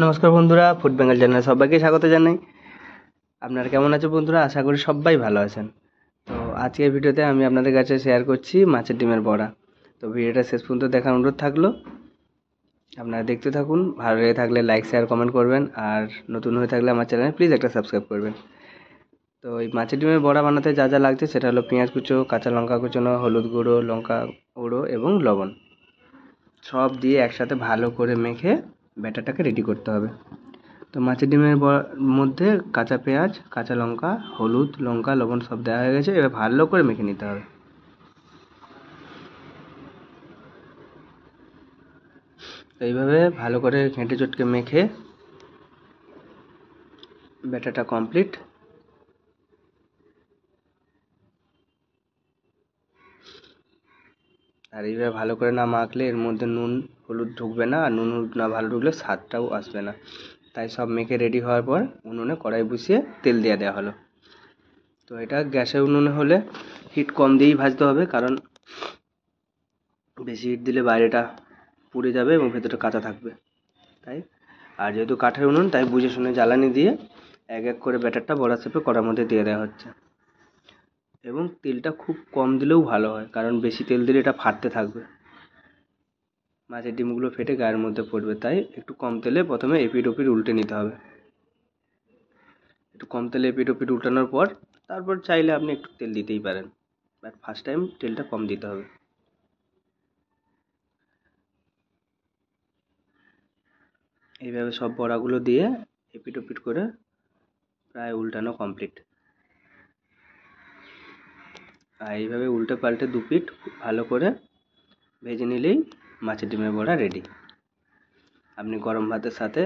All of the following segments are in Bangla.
নমস্কার বন্ধুরা, ফুড বেঙ্গল চ্যানেলে সবাইকে স্বাগত জানাই। আপনারা কেমন আছেন বন্ধুরা? আশা করি সবাই ভালো আছেন। তো আজকের ভিডিওতে আমি আপনাদের কাছে শেয়ার করছি মাছের ডিমের বড়া। তো ভিডিওটা শেষ পর্যন্ত দেখার অনুরোধ থাকলো। আপনারা দেখতে থাকুন। ভালো লেগে থাকলে লাইক, শেয়ার, কমেন্ট করবেন। আর নতুন হয়ে থাকলে আমার চ্যানেলে প্লিজ একটা সাবস্ক্রাইব করবেন। তো এই মাছের ডিমের বড়া বানাতে যা যা লাগছে সেটা হলো পেঁয়াজ কুচো, কাঁচা লঙ্কা কুচোনো, হলুদ গুঁড়ো, লঙ্কা গুঁড়ো এবং লবণ। সব দিয়ে একসাথে ভালো করে মেখে ব্যাটারটাকে রেডি করতে হবে। তো মাছের ডিমের মধ্যে কাঁচা পেঁয়াজ, কাঁচা লঙ্কা, হলুদ, লঙ্কা, লবণ সব দেওয়া হয়ে গেছে। এবার ভালো করে মেখে নিতে হবে। এইভাবে ভালো করে ঘেঁটে চটকে মেখে ব্যাটারটা কমপ্লিট। আর এইভাবে ভালো করে না মাখলে এর মধ্যে নুন হলুদ ঢুকবে না, আর নুন হলুদ না ভালো ঢুকলে স্বাদটাও আসবে না। তাই সব মেখে রেডি হওয়ার পর উনুনে কড়াই বসিয়ে তেল দিয়ে দেওয়া হলো। তো এটা গ্যাসের উনুনে হলে হিট কম দিয়েই ভাজতে হবে, কারণ বেশি হিট দিলে বাইরেটা পুড়ে যাবে এবং ভেতরটা কাঁচা থাকবে। তাই আর যেহেতু কাঠের উনুন, তাই বুঝে শুনে জ্বালানি দিয়ে এক এক করে ব্যাটারটা বড়া শেপে কড়ার মধ্যে দিয়ে দেওয়া হচ্ছে। এবং তেলটা খুব কম দিলেও ভালো হয়, কারণ বেশি তেল দিলে এটা ফাটতে থাকবে, মাছের ডিমগুলো ফেটে গায়ের মধ্যে পড়বে। তাই একটু কম তেলে প্রথমে এপিট ওপিট উল্টে নিতে হবে। একটু কম তেলে এপিট ওপিট উল্টানোর পর তারপর চাইলে আপনি একটু তেল দিতেই পারেন, বাট ফার্স্ট টাইম তেলটা কম দিতে হবে। এইভাবে সব বড়াগুলো দিয়ে এপিট ওপিট করে প্রায় উল্টানো কমপ্লিট। আর এইভাবে উল্টে পাল্টে দু পিঠ ভালো করে ভেজে নিলেই মাছের ডিমের বড়া রেডি। আপনি গরম ভাতের সাথে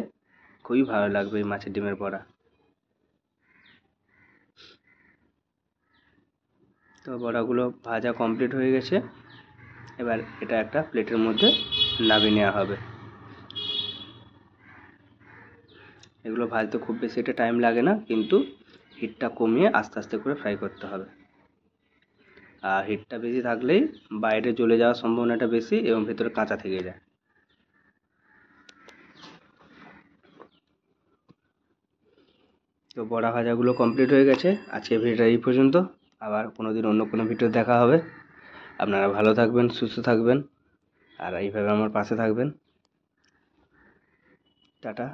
খুবই ভালো লাগবে এই মাছের ডিমের বড়া। তো বড়াগুলো ভাজা কমপ্লিট হয়ে গেছে। এবার এটা একটা প্লেটের মধ্যে নামিয়ে নেওয়া হবে। এগুলো ভাজতে খুব বেশি একটা টাইম লাগে না, কিন্তু হিটটা কমিয়ে আস্তে আস্তে করে ফ্রাই করতে হবে। আর হিটটা বেশি থাকলেই বাইরে জ্বলে যাওয়ার সম্ভাবনাটা বেশি এবং ভেতরে কাঁচা থেকে যায়। তো বড়া ভাজাগুলো কমপ্লিট হয়ে গেছে। আজকে ভিডিওটা এই পর্যন্ত। আবার কোনো দিন অন্য কোনো ভিডিও দেখা হবে। আপনারা ভালো থাকবেন, সুস্থ থাকবেন, আর এইভাবে আমার পাশে থাকবেন। টাটা।